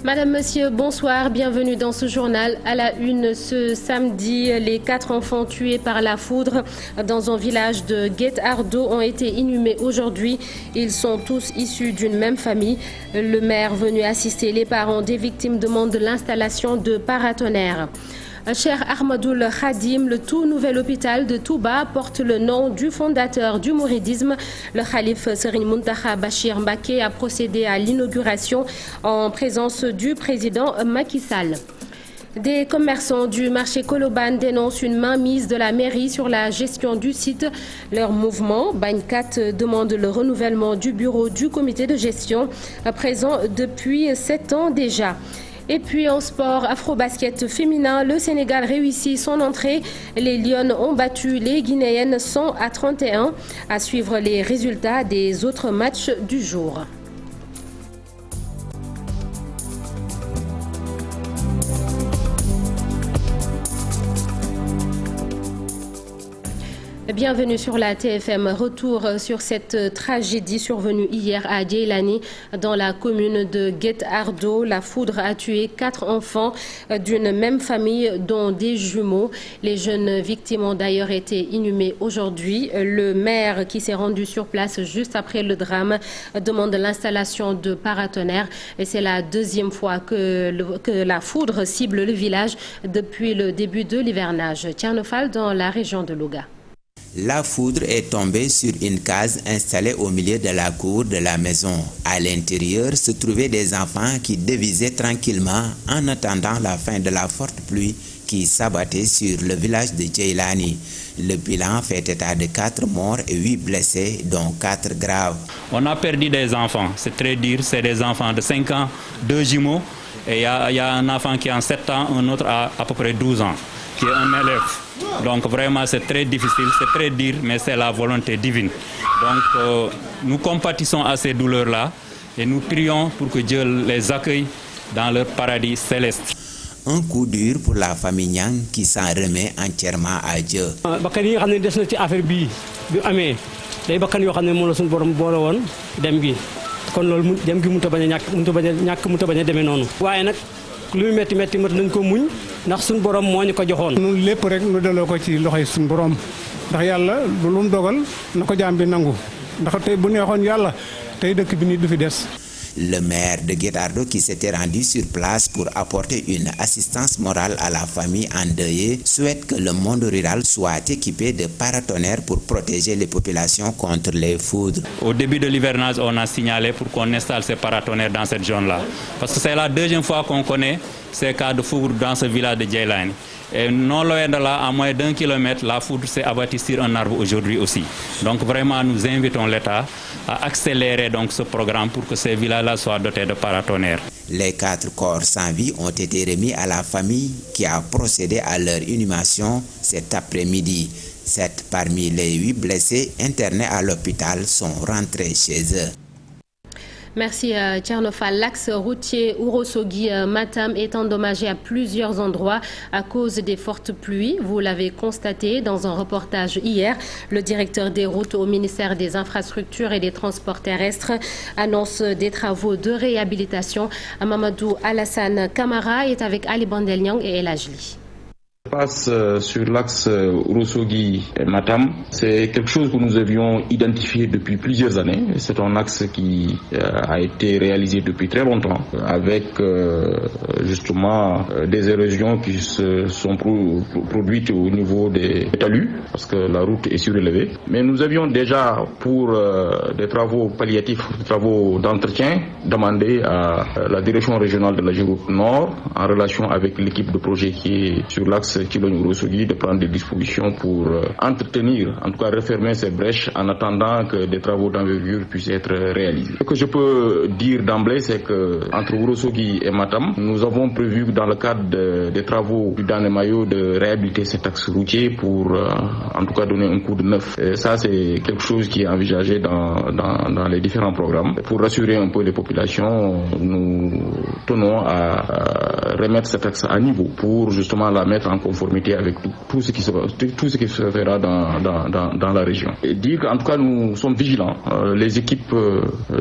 Madame, Monsieur, bonsoir, bienvenue dans ce journal. À la une, ce samedi, les 4 enfants tués par la foudre dans un village de Guet-Ardo ont été inhumés aujourd'hui. Ils sont tous issus d'une même famille. Le maire venu assister les parents des victimes demande l'installation de paratonnerres. Cher Ahmadoul Khadim, le tout nouvel hôpital de Touba porte le nom du fondateur du mouridisme. Le calife Serigne Mountakha Bachir Mbacké a procédé à l'inauguration en présence du président Macky Sall. Des commerçants du marché Colobane dénoncent une mainmise de la mairie sur la gestion du site. Leur mouvement, Bagn4, demande le renouvellement du bureau du comité de gestion, présent depuis 7 ans déjà. Et puis en sport, afro-basket féminin, le Sénégal réussit son entrée. Les Lions ont battu les Guinéennes 100-31. À suivre les résultats des autres matchs du jour. Bienvenue sur la TFM. Retour sur cette tragédie survenue hier à Djeylani, dans la commune de Guet-Ardo. La foudre a tué 4 enfants d'une même famille, dont des jumeaux. Les jeunes victimes ont d'ailleurs été inhumées aujourd'hui. Le maire, qui s'est rendu sur place juste après le drame, demande l'installation de paratonnerres. Et c'est la deuxième fois que la foudre cible le village depuis le début de l'hivernage. Tchernofal dans la région de Louga. La foudre est tombée sur une case installée au milieu de la cour de la maison. À l'intérieur se trouvaient des enfants qui dévisaient tranquillement en attendant la fin de la forte pluie qui s'abattait sur le village de Djeylani. Le bilan fait état de 4 morts et 8 blessés, dont 4 graves. On a perdu des enfants, c'est très dur, c'est des enfants de 5 ans, 2 jumeaux, et il y a un enfant qui a 7 ans, un autre à peu près 12 ans, qui est un élève. Donc vraiment c'est très difficile, c'est très dur, mais c'est la volonté divine. Donc nous compatissons à ces douleurs-là et nous prions pour que Dieu les accueille dans leur paradis céleste. Un coup dur pour la famille Niang qui s'en remet entièrement à Dieu. lu metti metti mat nañ ko muñ ndax suñu borom moo ñu ko joxoon. ñun lépp rek ñu delloo ko ci loxoy suñu borom ndax yàlla lu mu dogal na ko jaam bi nangu ndax tey bu neexoon yàlla tey dëkk bi nit du fi des. Le maire de Guet-Ardo, qui s'était rendu sur place pour apporter une assistance morale à la famille endeuillée, souhaite que le monde rural soit équipé de paratonnerres pour protéger les populations contre les foudres. Au début de l'hivernage, on a signalé pour qu'on installe ces paratonnerres dans cette zone-là. Parce que c'est la deuxième fois qu'on connaît ces cas de foudre dans ce village de Djeylani. Et non loin de là, à moins d'1 kilomètre, la foudre s'est abattue sur un arbre aujourd'hui aussi. Donc vraiment, nous invitons l'État à accélérer donc ce programme pour que ces villages-là soient dotés de paratonnerres. Les 4 corps sans vie ont été remis à la famille qui a procédé à leur inhumation cet après-midi. 7 parmi les 8 blessés internés à l'hôpital sont rentrés chez eux. Merci Tchernofal. L'axe routier Ourossogui-Matam est endommagé à plusieurs endroits à cause des fortes pluies. Vous l'avez constaté dans un reportage hier. Le directeur des routes au ministère des Infrastructures et des Transports terrestres annonce des travaux de réhabilitation. Mamadou Alassane Kamara est avec Ali Bandeliang et El Ajli. Passe sur l'axe Ourossogui et Matam, c'est quelque chose que nous avions identifié depuis plusieurs années. C'est un axe qui a été réalisé depuis très longtemps avec justement des érosions qui se sont produites au niveau des talus parce que la route est surélevée. Mais nous avions déjà pour des travaux palliatifs, des travaux d'entretien, demandé à la direction régionale de la Giroute Nord en relation avec l'équipe de projet qui est sur l'axe Kilogny-Ourossogui de prendre des dispositions pour entretenir, en tout cas refermer ces brèches en attendant que des travaux d'envergure puissent être réalisés. Ce que je peux dire d'emblée, c'est que entre Ourossogui et Matam, nous avons prévu dans le cadre des travaux dans les maillots de réhabiliter cet axe routier pour en tout cas donner un coup de neuf. Et ça, c'est quelque chose qui est envisagé dans les différents programmes. Pour rassurer un peu les populations, nous tenons à remettre cet axe à niveau pour justement la mettre en conformité avec tout ce qui se fera dans la région. Et dire qu'en tout cas nous sommes vigilants. Les équipes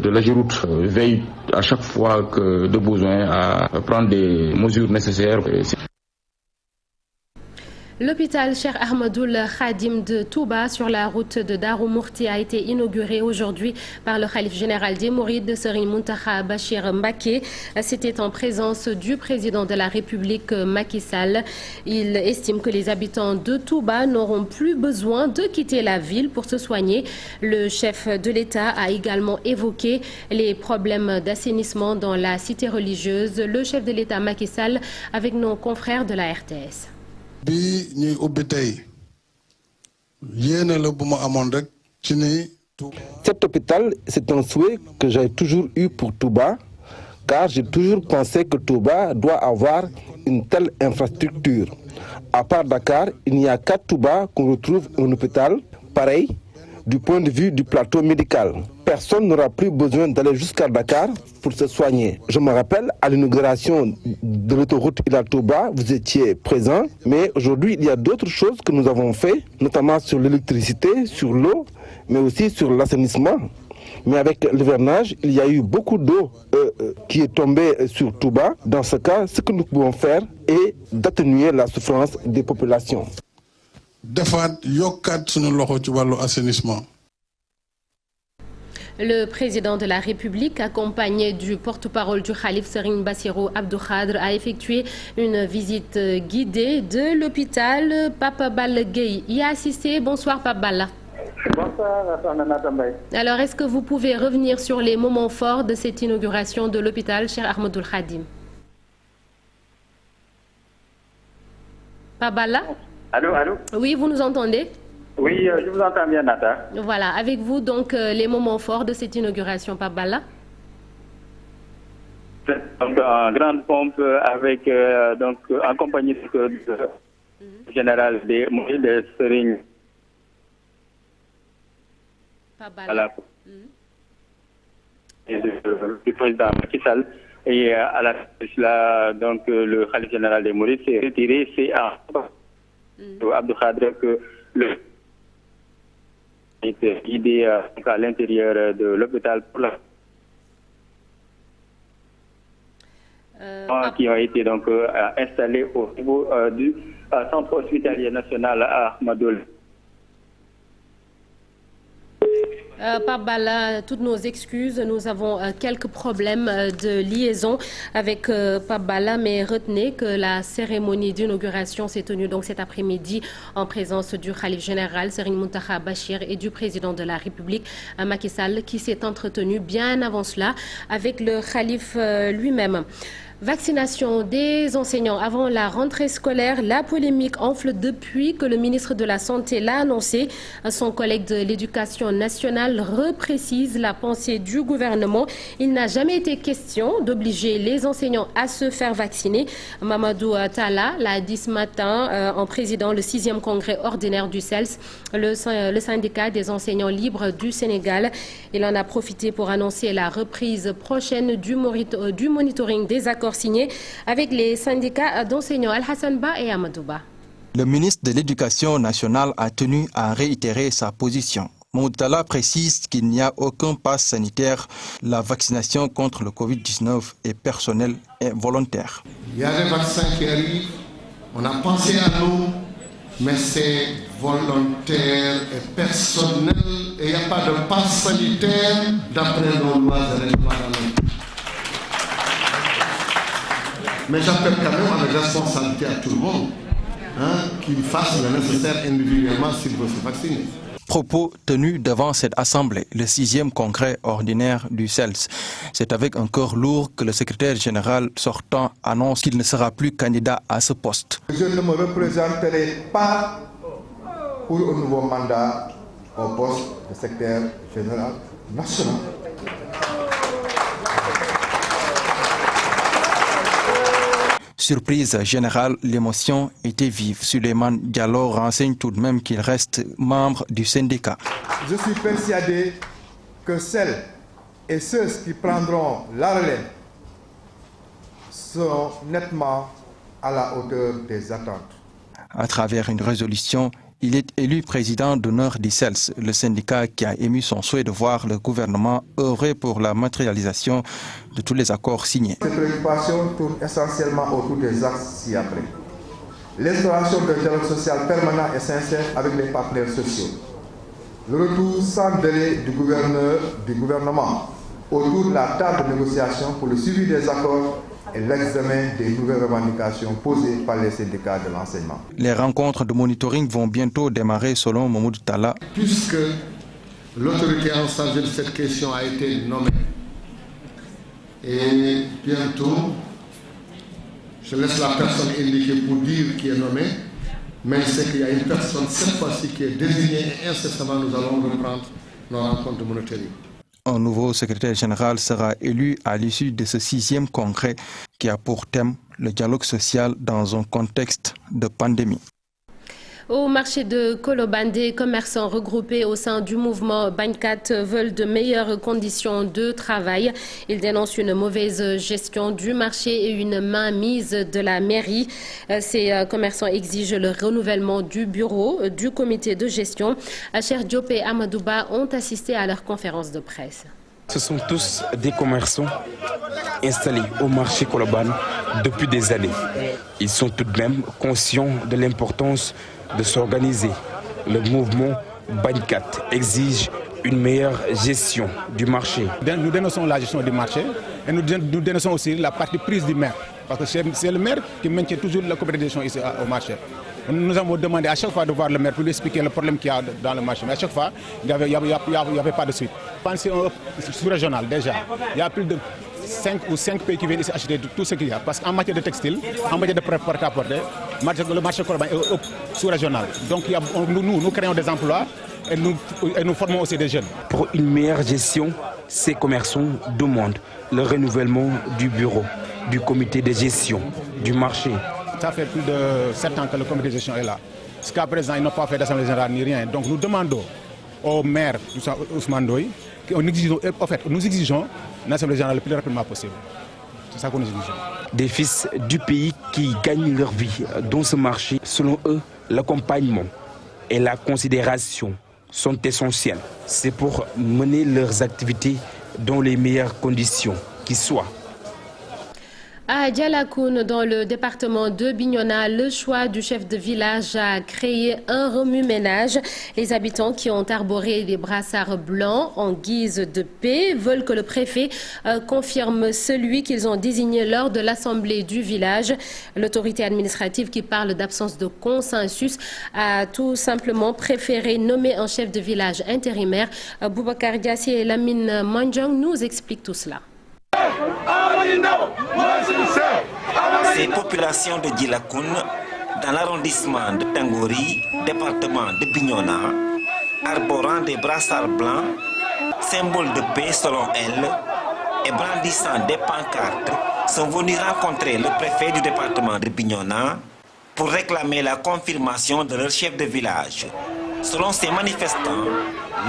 de l'AGEROUTE veillent à chaque fois que de besoin à prendre des mesures nécessaires. L'hôpital Cheikh Ahmadoul Khadim de Touba sur la route de Darou Mourti a été inauguré aujourd'hui par le khalife général des Mourides, Serigne Mountakha Bachir Mbacké. C'était en présence du président de la République Macky Sall. Il estime que les habitants de Touba n'auront plus besoin de quitter la ville pour se soigner. Le chef de l'État a également évoqué les problèmes d'assainissement dans la cité religieuse. Le chef de l'État Macky Sall avec nos confrères de la RTS. Cet hôpital, c'est un souhait que j'ai toujours eu pour Touba, car j'ai toujours pensé que Touba doit avoir une telle infrastructure. À part Dakar, il n'y a qu'à Touba qu'on retrouve un hôpital pareil du point de vue du plateau médical. Personne n'aura plus besoin d'aller jusqu'à Dakar pour se soigner. Je me rappelle, à l'inauguration de l'autoroute Ila Touba, vous étiez présent, mais aujourd'hui, il y a d'autres choses que nous avons fait, notamment sur l'électricité, sur l'eau, mais aussi sur l'assainissement. Mais avec l'hivernage, il y a eu beaucoup d'eau qui est tombée sur Touba. Dans ce cas, ce que nous pouvons faire est d'atténuer la souffrance des populations. Le président de la République, accompagné du porte-parole du Khalife Serigne Bassirou Abdou Khadre, a effectué une visite guidée de l'hôpital. Papa Balla Gueye y a assisté. Bonsoir Papa Balla. Bonsoir Nata Mbaye. Alors, est-ce que vous pouvez revenir sur les moments forts de cette inauguration de l'hôpital Cheikh Ahmadoul Khadim? Papa Balla? Allô. Oui, vous nous entendez? Oui, je vous entends bien, Nata. Voilà, avec vous, donc, les moments forts de cette inauguration, Papa Balla. Donc, en grande pompe, avec, donc, en compagnie du général des Mourides, Serigne. Papa Balla. Du président Macky Sall. Et à la donc, le khalife général des Mourides s'est retiré. C'est à Abdou Khadre que le été guidé à l'intérieur de l'hôpital pour la qui ont été donc installés au niveau du centre hospitalier national à Ahmadoul. Papa Balla, toutes nos excuses, nous avons quelques problèmes de liaison avec Papa Balla, mais retenez que la cérémonie d'inauguration s'est tenue donc cet après-midi en présence du khalife général Serigne Mountakha Bachir et du président de la République Macky Sall, qui s'est entretenu bien avant cela avec le khalife lui-même. Vaccination des enseignants avant la rentrée scolaire. La polémique enfle depuis que le ministre de la Santé l'a annoncé. Son collègue de l'Éducation nationale reprécise la pensée du gouvernement. Il n'a jamais été question d'obliger les enseignants à se faire vacciner. Mamadou Talla l'a dit ce matin en présidant le 6e congrès ordinaire du CELS, le syndicat des enseignants libres du Sénégal. Il en a profité pour annoncer la reprise prochaine du monitoring des accords signés avec les syndicats d'enseignants Al-Hassan Ba et Amadouba. Le ministre de l'Éducation nationale a tenu à réitérer sa position. Moutala précise qu'il n'y a aucun pass sanitaire. La vaccination contre le Covid-19 est personnelle et volontaire. Il y a des vaccins qui arrivent, on a pensé à nous, mais c'est volontaire et personnel et il n'y a pas de pass sanitaire d'après nos lois et règlements. Mais j'appelle quand même à la responsabilité à tout le monde qu'il fasse le nécessaire individuellement s'il veut se vacciner. Propos tenus devant cette assemblée, le 6e congrès ordinaire du CELS. C'est avec un cœur lourd que le secrétaire général sortant annonce qu'il ne sera plus candidat à ce poste. Je ne me représenterai pas pour un nouveau mandat au poste de secrétaire général national. Surprise générale, l'émotion était vive. Souleymane Diallo renseigne tout de même qu'il reste membre du syndicat. Je suis persuadé que celles et ceux qui prendront la relève sont nettement à la hauteur des attentes. À travers une résolution, il est élu président d'honneur d'ICELS, le syndicat qui a émis son souhait de voir le gouvernement œuvrer pour la matérialisation de tous les accords signés. Ces préoccupations tournent essentiellement autour des axes ci-après. L'instauration d'un dialogue social permanent et sincère avec les partenaires sociaux. Le retour sans délai du gouvernement autour de la table de négociation pour le suivi des accords et l'examen des nouvelles revendications posées par les syndicats de l'enseignement. Les rencontres de monitoring vont bientôt démarrer selon Mamoudou Talla. Puisque l'autorité en charge de cette question a été nommée et bientôt, je laisse la personne indiquée pour dire qui est nommée, mais c'est qu'il y a une personne cette fois-ci qui est désignée et incessamment nous allons reprendre nos rencontres de monitoring. Un nouveau secrétaire général sera élu à l'issue de ce 6e congrès qui a pour thème le dialogue social dans un contexte de pandémie. Au marché de Colobane, des commerçants regroupés au sein du mouvement Bagnacat veulent de meilleures conditions de travail. Ils dénoncent une mauvaise gestion du marché et une mainmise de la mairie. Ces commerçants exigent le renouvellement du bureau du comité de gestion. Cher Diop et Amadouba ont assisté à leur conférence de presse. Ce sont tous des commerçants installés au marché Colobane depuis des années. Ils sont tout de même conscients de l'importance de s'organiser. Le mouvement Bagnacat exige une meilleure gestion du marché. Nous dénonçons la gestion du marché et nous dénonçons aussi la partie prise du maire. Parce que c'est le maire qui maintient toujours la comité de gestion ici au marché. Nous avons demandé à chaque fois de voir le maire pour lui expliquer le problème qu'il y a dans le marché. Mais à chaque fois, il n'y avait pas de suite. Pensez sous-régional déjà. Il y a plus de 5 pays qui viennent ici acheter tout ce qu'il y a. Parce qu'en matière de textile, en matière de prêt-à-porter, le marché Colobane est sous-régional. Donc nous créons des emplois et nous formons aussi des jeunes. Pour une meilleure gestion, ces commerçants demandent le renouvellement du bureau, du comité de gestion, du marché. Ça fait plus de 7 ans que le comité de gestion est là. Jusqu'à présent, ils n'ont pas fait d'assemblée générale ni rien. Donc nous demandons au maire Ousmane Ndoye, nous exigeons une assemblée générale le plus rapidement possible. C'est ça que nous exigeons. Des fils du pays qui gagnent leur vie dans ce marché, selon eux, l'accompagnement et la considération sont essentiels. C'est pour mener leurs activités dans les meilleures conditions qui soient. À Dialakoun, dans le département de Bignona, le choix du chef de village a créé un remue-ménage. Les habitants qui ont arboré des brassards blancs en guise de paix veulent que le préfet confirme celui qu'ils ont désigné lors de l'assemblée du village. L'autorité administrative qui parle d'absence de consensus a tout simplement préféré nommer un chef de village intérimaire. Boubacar Diassi et Lamine Manjang nous expliquent tout cela. Ces populations de Djilakoun, dans l'arrondissement de Tangori, département de Bignona, arborant des brassards blancs, symbole de paix selon elles, et brandissant des pancartes, sont venus rencontrer le préfet du département de Bignona pour réclamer la confirmation de leur chef de village. Selon ces manifestants,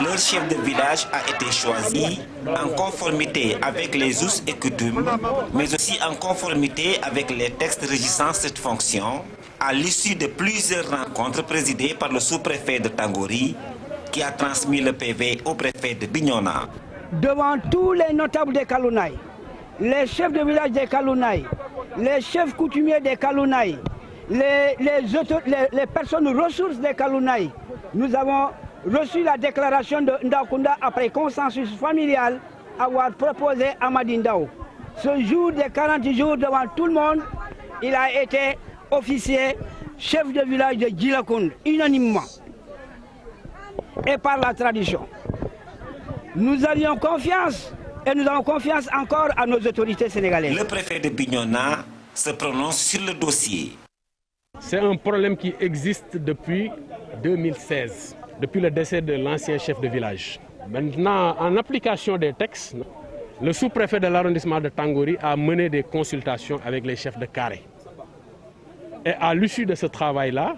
leur chef de village a été choisi en conformité avec les us et coutumes, mais aussi en conformité avec les textes régissant cette fonction, à l'issue de plusieurs rencontres présidées par le sous-préfet de Tangori, qui a transmis le PV au préfet de Bignona. Devant tous les notables des Kalounaï, les chefs de village des Kalounaï, les chefs coutumiers des Kalounaï, les personnes ressources des Kalounaï, nous avons reçu la déclaration de Ndakounda après consensus familial avoir proposé Amadi Ndao. Ce jour des 40 jours devant tout le monde, il a été officier chef de village de Djilakoun, unanimement et par la tradition. Nous avions confiance et nous avons confiance encore à nos autorités sénégalaises. Le préfet de Bignona se prononce sur le dossier. C'est un problème qui existe depuis 2016, depuis le décès de l'ancien chef de village. Maintenant, en application des textes, le sous-préfet de l'arrondissement de Tangori a mené des consultations avec les chefs de carré. Et à l'issue de ce travail-là,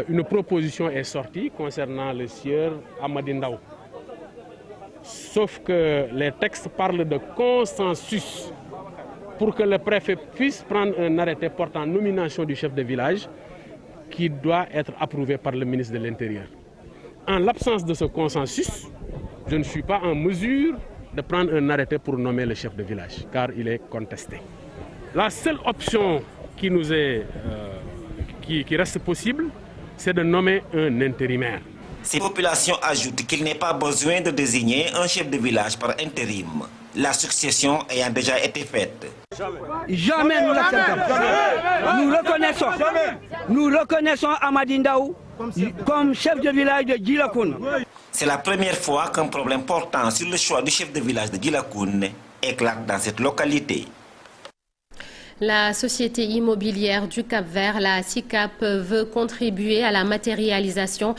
une proposition est sortie concernant le sieur Amadi Ndao. Sauf que les textes parlent de consensus pour que le préfet puisse prendre un arrêté portant nomination du chef de village. qui doit être approuvé par le ministre de l'Intérieur. En l'absence de ce consensus, je ne suis pas en mesure de prendre un arrêté pour nommer le chef de village, car il est contesté. La seule option qui nous est, qui reste possible, c'est de nommer un intérimaire. Ces populations ajoutent qu'il n'est pas besoin de désigner un chef de village par intérim, la succession ayant déjà été faite. Jamais nous l'acceptons. Nous reconnaissons Amady Ndao comme chef de village de Djilakoun. C'est la première fois qu'un problème portant sur le choix du chef de village de Djilakoun éclate dans cette localité. La société immobilière du Cap-Vert, la SICAP, veut contribuer à la matérialisation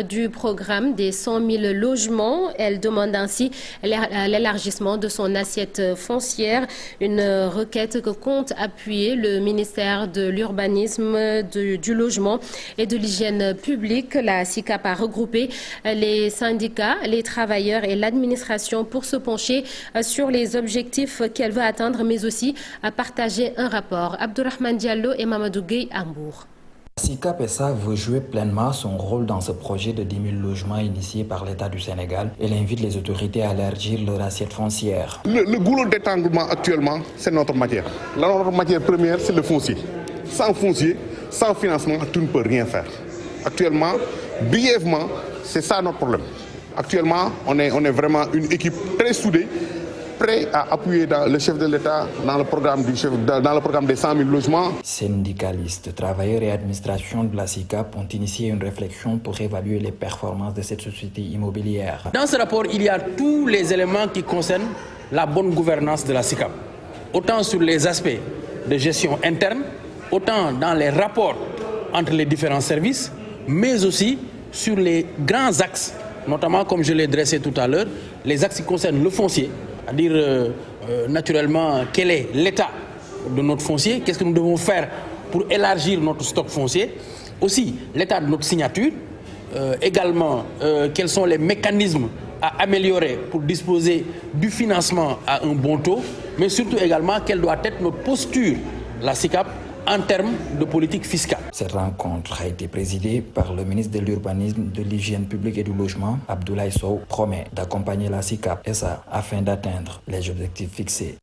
du programme des 100 000 logements. Elle demande ainsi l'élargissement de son assiette foncière, une requête que compte appuyer le ministère de l'Urbanisme, du Logement et de l'Hygiène publique. La SICAP a regroupé les syndicats, les travailleurs et l'administration pour se pencher sur les objectifs qu'elle veut atteindre, mais aussi à partager un rapport. Abdourahmane Diallo et Mamadou Gueye à Hambourg. SICAP SA veut jouer pleinement son rôle dans ce projet de 10 000 logements initié par l'État du Sénégal. Elle invite les autorités à élargir leur assiette foncière. Le goulot d'étranglement actuellement, c'est notre matière. Notre matière première, c'est le foncier. Sans foncier, sans financement, tu ne peux rien faire. Actuellement, brièvement, c'est ça notre problème. Actuellement, on est vraiment une équipe très soudée, prêt à appuyer le chef de l'État dans le programme des 100 000 logements. Syndicalistes, travailleurs et administration de la SICAP ont initié une réflexion pour évaluer les performances de cette société immobilière. Dans ce rapport, il y a tous les éléments qui concernent la bonne gouvernance de la SICAP, autant sur les aspects de gestion interne, autant dans les rapports entre les différents services, mais aussi sur les grands axes, notamment comme je l'ai dressé tout à l'heure, les axes qui concernent le foncier, c'est-à-dire naturellement quel est l'état de notre foncier, qu'est-ce que nous devons faire pour élargir notre stock foncier, aussi l'état de notre signature, également quels sont les mécanismes à améliorer pour disposer du financement à un bon taux, mais surtout également quelle doit être notre posture, la SICAP, en termes de politique fiscale. Cette rencontre a été présidée par le ministre de l'Urbanisme, de l'Hygiène publique et du Logement, Abdoulaye Sow, promet d'accompagner la SICAP SA afin d'atteindre les objectifs fixés.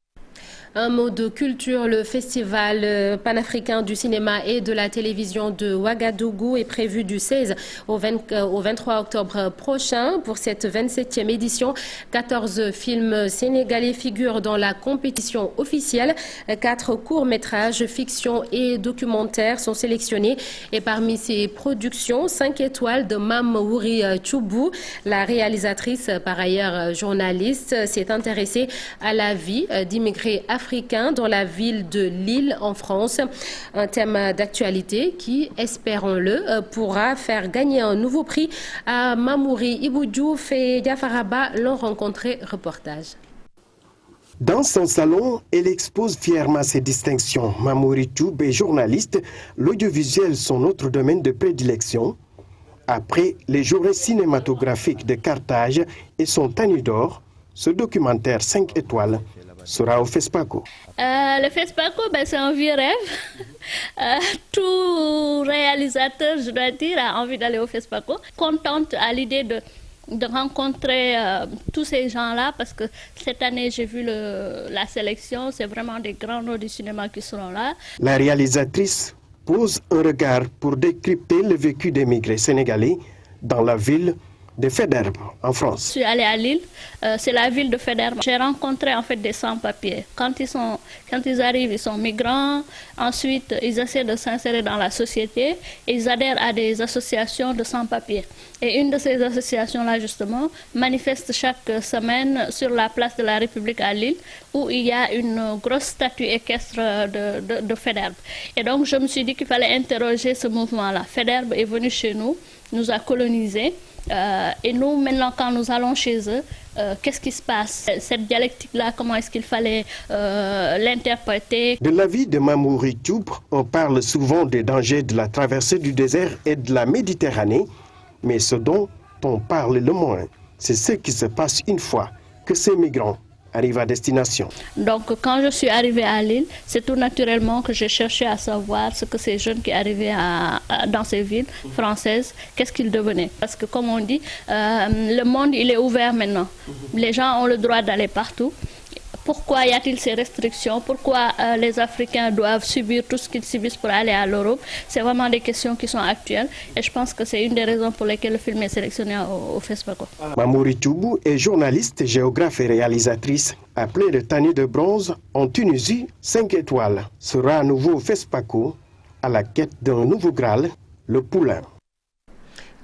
Un mot de culture, le festival panafricain du cinéma et de la télévision de Ouagadougou est prévu du 16 au 23 octobre prochain. Pour cette 27e édition, 14 films sénégalais figurent dans la compétition officielle. 4 courts-métrages, fiction et documentaires sont sélectionnés. Et parmi ces productions, 5 étoiles de Mam Wouri Choubou. La réalisatrice, par ailleurs journaliste, s'est intéressée à la vie d'immigrés africain dans la ville de Lille en France. Un thème d'actualité qui, espérons-le, pourra faire gagner un nouveau prix à Mamouri Ibou-Diouf et Diafaraba l'ont rencontré. Reportage. Dans son salon, elle expose fièrement ses distinctions. Mamouri Diouf est journaliste. L'audiovisuel, son autre domaine de prédilection. Après les journées cinématographiques de Carthage et son Tani d'or, ce documentaire 5 étoiles sera au FESPACO. Le FESPACO, c'est un vieux rêve. Tout réalisateur, je dois dire, a envie d'aller au FESPACO. Contente à l'idée de rencontrer tous ces gens-là, parce que cette année, j'ai vu la sélection. C'est vraiment des grands noms du cinéma qui seront là. La réalisatrice pose un regard pour décrypter le vécu des migrés sénégalais dans la ville de Faidherbe, en France. Je suis allée à Lille, c'est la ville de Faidherbe. J'ai rencontré en fait des sans-papiers. Quand ils arrivent, ils sont migrants. Ensuite, ils essaient de s'insérer dans la société et ils adhèrent à des associations de sans-papiers. Et une de ces associations-là, justement, manifeste chaque semaine sur la place de la République à Lille, où il y a une grosse statue équestre de Faidherbe. Et donc, je me suis dit qu'il fallait interroger ce mouvement-là. Faidherbe est venu chez nous a colonisés. Et nous, maintenant, quand nous allons chez eux, qu'est-ce qui se passe? Cette dialectique-là, comment est-ce qu'il fallait l'interpréter? De la vie de Mamouri Diouf, on parle souvent des dangers de la traversée du désert et de la Méditerranée, mais ce dont on parle le moins, c'est ce qui se passe une fois que ces migrants arrive à destination. Donc quand je suis arrivée à Lille, c'est tout naturellement que j'ai cherché à savoir ce que ces jeunes qui arrivaient dans ces villes françaises, qu'est-ce qu'ils devenaient. Parce que comme on dit, le monde il est ouvert maintenant. Les gens ont le droit d'aller partout. Pourquoi y a-t-il ces restrictions? Pourquoi les Africains doivent subir tout ce qu'ils subissent pour aller à l'Europe? C'est vraiment des questions qui sont actuelles et je pense que c'est une des raisons pour lesquelles le film est sélectionné au FESPACO. Mamouri Toubou est journaliste, géographe et réalisatrice. Après le Tani de bronze en Tunisie, 5 étoiles, sera à nouveau au FESPACO à la quête d'un nouveau Graal, le poulain.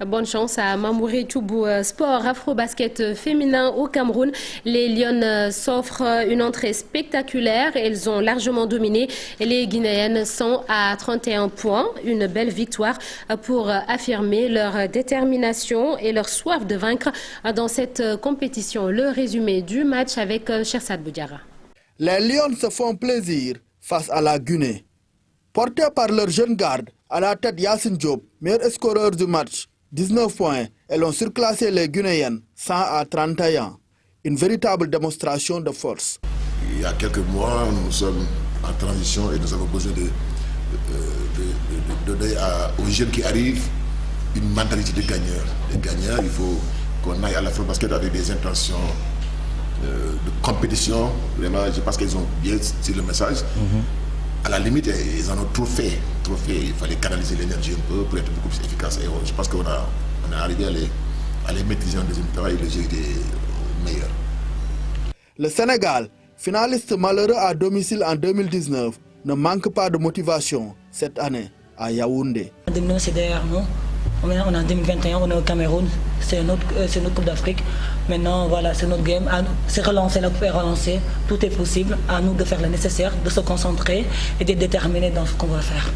Bonne chance à Mamouri Toubou. Sport afro-basket féminin au Cameroun. Les Lionnes s'offrent une entrée spectaculaire. Elles ont largement dominé. Les Guinéennes sont à 31 points. Une belle victoire pour affirmer leur détermination et leur soif de vaincre dans cette compétition. Le résumé du match avec Chersad Boudiara. Les Lions se font plaisir face à la Guinée. Portés par leur jeune garde, à la tête Yassine Diop, meilleur scoreur du match, 19 points, elles ont surclassé les Guinéennes 100 à 31. Une véritable démonstration de force. Il y a quelques mois, nous sommes en transition et nous avons besoin de donner aux jeunes qui arrivent une mentalité de gagneur. Les gagneurs, il faut qu'on aille à l'afro-basket avec des intentions de compétition. Vraiment, je pense qu'ils ont bien tiré le message. À la limite, ils en ont trop fait. Il fallait canaliser l'énergie un peu pour être beaucoup plus efficace. Et je pense qu'on est arrivé à les maîtriser en deuxième temps et le jeu était meilleur. Le Sénégal, finaliste malheureux à domicile en 2019, ne manque pas de motivation cette année à Yaoundé. C'est derrière nous. On est en 2021, on est au Cameroun. C'est notre Coupe d'Afrique. Maintenant, voilà, c'est notre game. C'est relancer, la Coupe est relancée. Tout est possible. À nous de faire le nécessaire, de se concentrer et d'être déterminés dans ce qu'on va faire.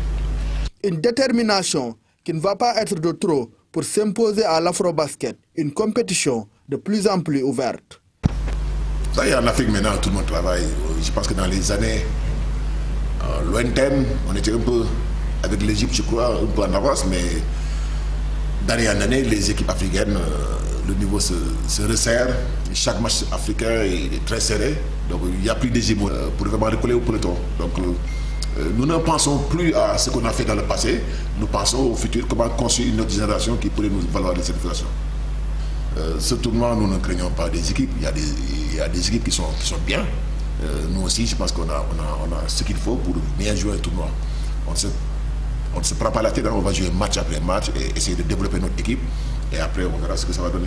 Une détermination qui ne va pas être de trop pour s'imposer à l'afro-basket. Une compétition de plus en plus ouverte. Ça y est, en Afrique maintenant, tout le monde travaille. Je pense que dans les années lointaines, on était un peu, avec l'Égypte, je crois, un peu en avance, mais d'année en année, les équipes africaines, le niveau se resserre. Chaque match africain est très serré. Donc il n'y a plus d'hégémonie pour vraiment recoller au peloton. Donc nous ne pensons plus à ce qu'on a fait dans le passé. Nous pensons au futur, comment construire une autre génération qui pourrait nous valoriser cette situation. Ce tournoi, nous ne craignons pas des équipes. Il y a des équipes qui sont bien. Nous aussi, je pense qu'on a ce qu'il faut pour bien jouer un tournoi. On ne se prend pas la tête, on va jouer match après match et essayer de développer notre équipe. Et après, on verra ce que ça va donner.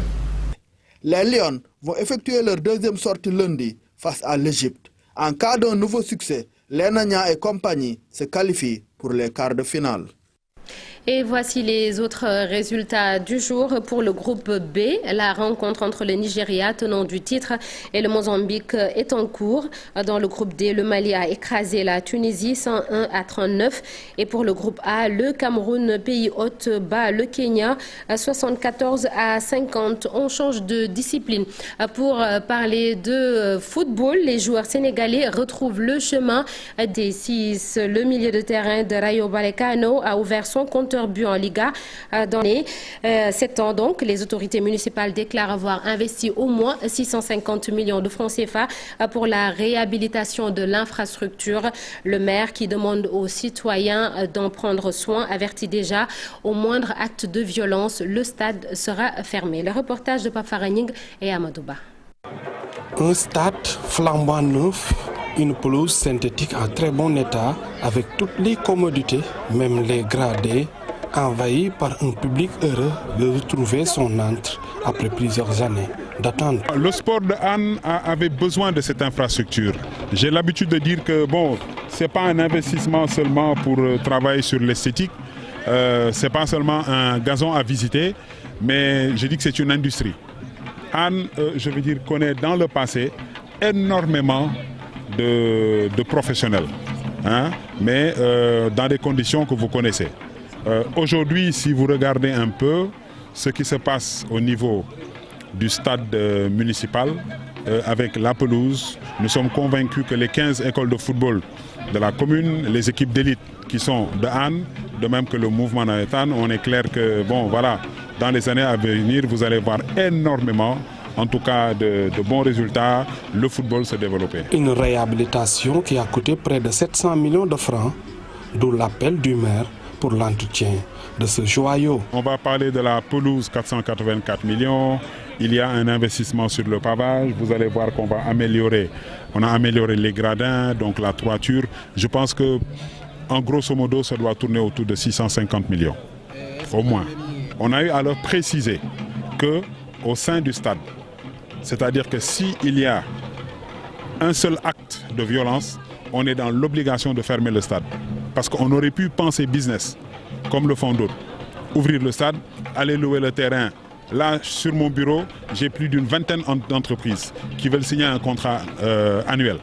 Les Lions vont effectuer leur deuxième sortie lundi face à l'Égypte. En cas d'un nouveau succès, les Nania et compagnie se qualifient pour les quarts de finale. Et voici les autres résultats du jour. Pour le groupe B, la rencontre entre le Nigeria, tenant du titre, et le Mozambique est en cours. Dans le groupe D, le Mali a écrasé la Tunisie 101 à 39. Et pour le groupe A, le Cameroun, pays hôte, bat le Kenya 74 à 50. On change de discipline. Pour parler de football, les joueurs sénégalais retrouvent le chemin des 6. Le milieu de terrain de Rayo Vallecano a ouvert son compteur but en Liga dans les 7 ans. Donc, les autorités municipales déclarent avoir investi au moins 650 millions de francs CFA pour la réhabilitation de l'infrastructure. Le maire, qui demande aux citoyens d'en prendre soin, avertit déjà au moindre acte de violence, le stade sera fermé. Le reportage de Pafaraning et Amadouba. Un stade flambant neuf, une pelouse synthétique en très bon état, avec toutes les commodités, même les gradés, envahi par un public heureux de retrouver son antre après plusieurs années d'attente. Le sport de Han avait besoin de cette infrastructure. J'ai l'habitude de dire que ce n'est pas un investissement seulement pour travailler sur l'esthétique, ce n'est pas seulement un gazon à visiter, mais je dis que c'est une industrie. Han, connaît dans le passé énormément de professionnels, mais dans des conditions que vous connaissez. Aujourd'hui, si vous regardez un peu ce qui se passe au niveau du stade municipal avec la pelouse, nous sommes convaincus que les 15 écoles de football de la commune, les équipes d'élite qui sont de Han, de même que le mouvement navétane, on est clair que dans les années à venir, vous allez voir énormément en tout cas de bons résultats, le football se développer. Une réhabilitation qui a coûté près de 700 millions de francs, d'où l'appel du maire pour l'entretien de ce joyau. On va parler de la pelouse, 484 millions. Il y a un investissement sur le pavage. Vous allez voir qu'on va améliorer. On a amélioré les gradins, donc la toiture. Je pense que, en grosso modo, ça doit tourner autour de 650 millions, au moins. On a eu à leur préciser qu'au sein du stade, c'est-à-dire que s'il y a un seul acte de violence, on est dans l'obligation de fermer le stade. Parce qu'on aurait pu penser business, comme le font d'autres. Ouvrir le stade, aller louer le terrain. Là, sur mon bureau, j'ai plus d'une vingtaine d'entreprises qui veulent signer un contrat annuel.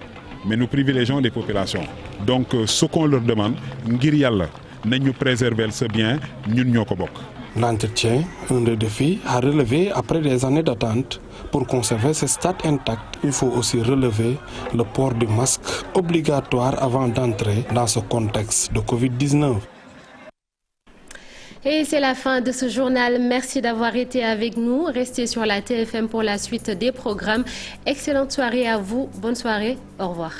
Mais nous privilégions les populations. Donc, ce qu'on leur demande, ngir yalla, nañu préserver ce bien, ñun ñoko bok. L'entretien, un des défis à relever après des années d'attente. Pour conserver ce stade intact, il faut aussi relever le port du masque obligatoire avant d'entrer dans ce contexte de Covid-19. Et c'est la fin de ce journal. Merci d'avoir été avec nous. Restez sur la TFM pour la suite des programmes. Excellente soirée à vous. Bonne soirée. Au revoir.